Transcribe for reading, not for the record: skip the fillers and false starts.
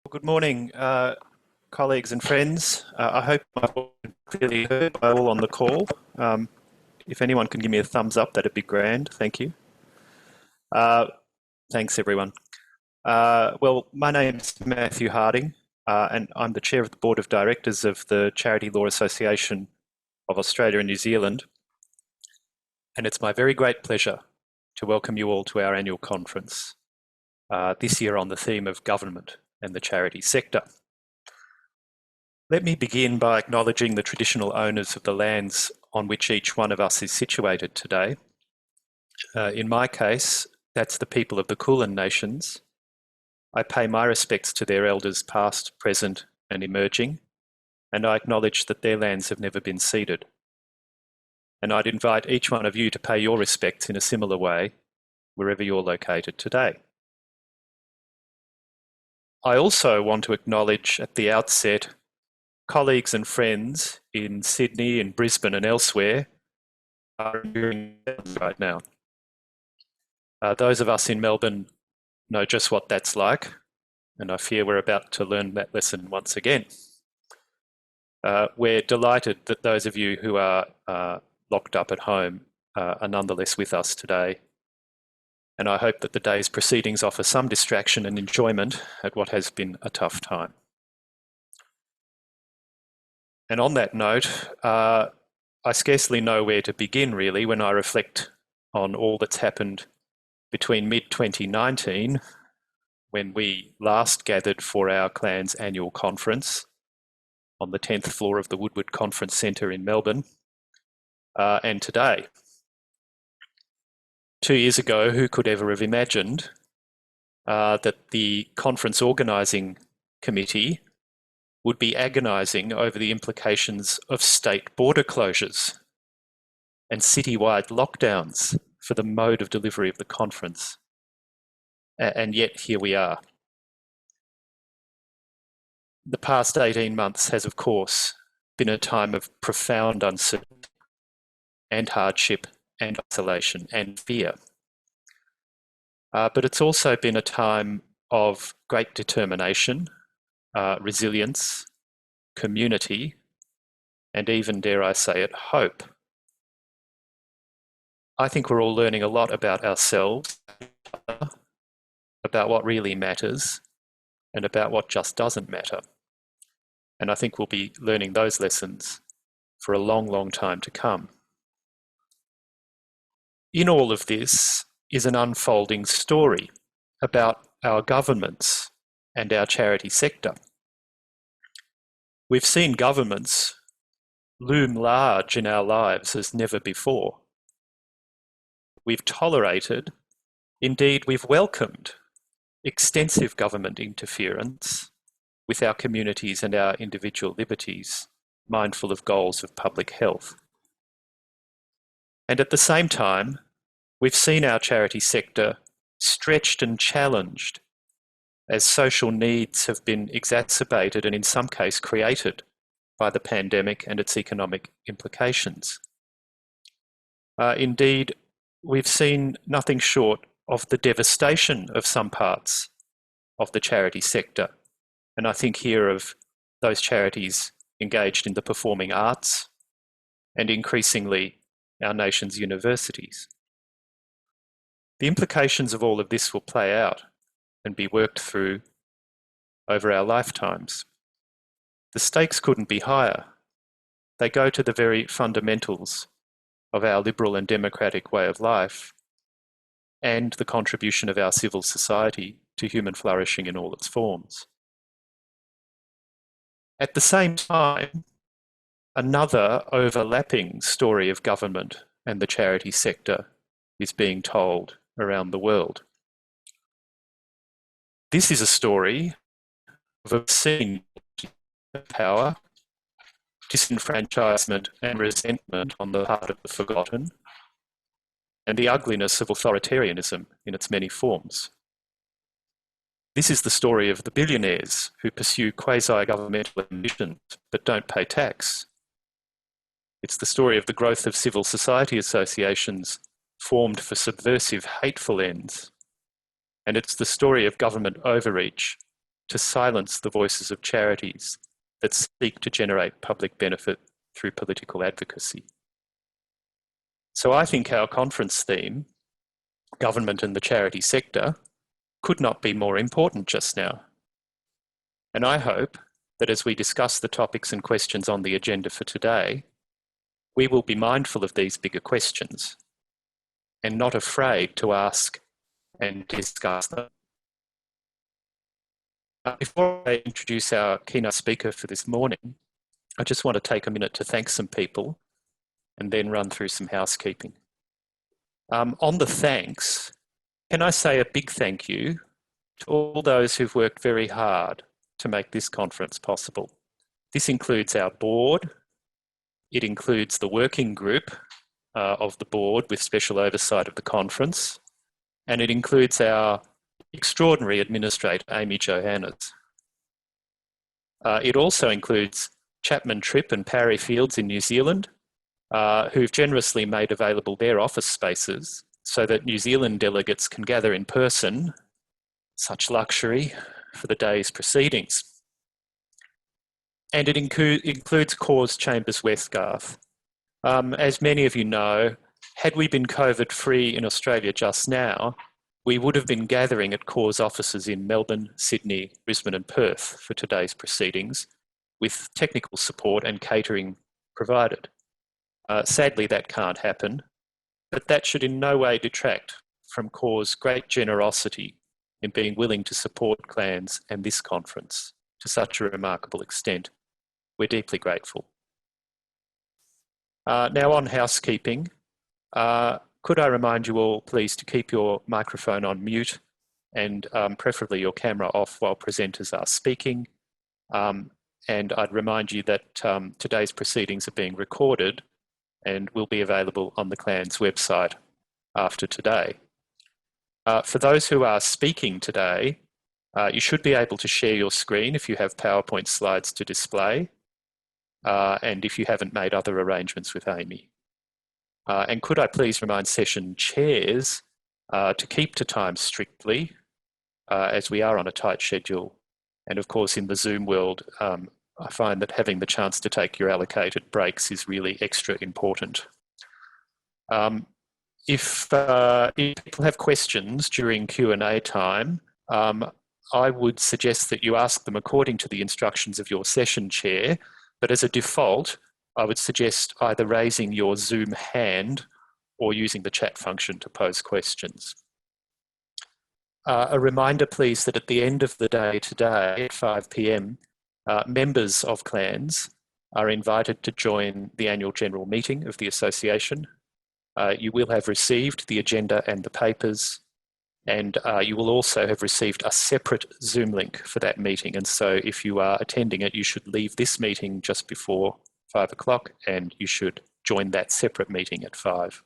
Good morning, colleagues and friends. I hope my voice is clearly heard by all on the call. If anyone can give me a thumbs up, that'd be grand. Thank you. Thanks, everyone. Well, my name's Matthew Harding, and I'm the chair of the Board of Directors of the Charity Law Association of Australia and New Zealand. And it's my very great pleasure to welcome you all to our annual conference, this year on the theme of government and the charity sector. Let me begin by acknowledging the traditional owners of the lands on which each one of us is situated today. In my case, that's the people of the Kulin Nations. I pay my respects to their elders past, present and emerging, and I acknowledge that their lands have never been ceded. And I'd invite each one of you to pay your respects in a similar way, wherever you're located today. I also want to acknowledge at the outset colleagues and friends in Sydney, in Brisbane and elsewhere are hearing right now. Those of us in Melbourne know just what that's like, and I fear we're about to learn that lesson once again. We're delighted that those of you who are locked up at home are nonetheless with us today. And I hope that the day's proceedings offer some distraction and enjoyment at what has been a tough time. And on that note, I scarcely know where to begin really when I reflect on all that's happened between mid-2019, when we last gathered for our CLAANZ annual conference on the 10th floor of the Woodward Conference Centre in Melbourne, and today. 2 years ago, who could ever have imagined that the conference organising committee would be agonising over the implications of state border closures and citywide lockdowns for the mode of delivery of the conference. And yet here we are. The past 18 months has, of course, been a time of profound uncertainty and hardship and isolation and fear. But it's also been a time of great determination, resilience, community, and even, dare I say it, hope. I think we're all learning a lot about ourselves, about what really matters, and about what just doesn't matter. And I think we'll be learning those lessons for a long, long time to come. In all of this is an unfolding story about our governments and our charity sector. We've seen governments loom large in our lives as never before. We've tolerated, indeed we've welcomed, extensive government interference with our communities and our individual liberties, mindful of goals of public health. And at the same time, we've seen our charity sector stretched and challenged as social needs have been exacerbated and in some case created by the pandemic and its economic implications. Indeed, we've seen nothing short of the devastation of some parts of the charity sector. And I think here of those charities engaged in the performing arts and increasingly our nation's universities. The implications of all of this will play out and be worked through over our lifetimes. The stakes couldn't be higher. They go to the very fundamentals of our liberal and democratic way of life and the contribution of our civil society to human flourishing in all its forms. At the same time, another overlapping story of government and the charity sector is being told around the world. This is a story of obscene power, disenfranchisement and resentment on the part of the forgotten, and the ugliness of authoritarianism in its many forms. This is the story of the billionaires who pursue quasi-governmental ambitions but don't pay tax. It's the story of the growth of civil society associations formed for subversive, hateful ends. And it's the story of government overreach to silence the voices of charities that seek to generate public benefit through political advocacy. So I think our conference theme, government and the charity sector, could not be more important just now. And I hope that as we discuss the topics and questions on the agenda for today, we will be mindful of these bigger questions and not afraid to ask and discuss them. Before I introduce our keynote speaker for this morning, I just want to take a minute to thank some people and then run through some housekeeping. On the thanks, can I say a big thank you to all those who've worked very hard to make this conference possible. This includes our board, it includes the working group of the board with special oversight of the conference, and it includes our extraordinary administrator, Amy Johannes. It also includes Chapman Tripp and Parry Fields in New Zealand, who've generously made available their office spaces so that New Zealand delegates can gather in person, such luxury, for the day's proceedings. And it includes CAUS Chambers Westgarth. As many of you know, had we been COVID-free in Australia just now, we would have been gathering at CAUS offices in Melbourne, Sydney, Brisbane and Perth for today's proceedings, with technical support and catering provided. Sadly, that can't happen, but that should in no way detract from CAUS' great generosity in being willing to support CLAANZ and this conference to such a remarkable extent. We're deeply grateful. Now on housekeeping, could I remind you all please to keep your microphone on mute and preferably your camera off while presenters are speaking. And I'd remind you that today's proceedings are being recorded and will be available on the CLAANZ website after today. For those who are speaking today, you should be able to share your screen if you have PowerPoint slides to display, and if you haven't made other arrangements with Amy. And could I please remind session chairs to keep to time strictly, as we are on a tight schedule. And of course, in the Zoom world, I find that having the chance to take your allocated breaks is really extra important. If people have questions during Q&A time, I would suggest that you ask them according to the instructions of your session chair, but as a default, I would suggest either raising your Zoom hand or using the chat function to pose questions. A reminder, please, that at the end of the day today at 5 p.m, members of CLAANZ are invited to join the annual general meeting of the association. You will have received the agenda and the papers, and you will also have received a separate Zoom link for that meeting. And so if you are attending it, you should leave this meeting just before 5 o'clock and you should join that separate meeting at 5.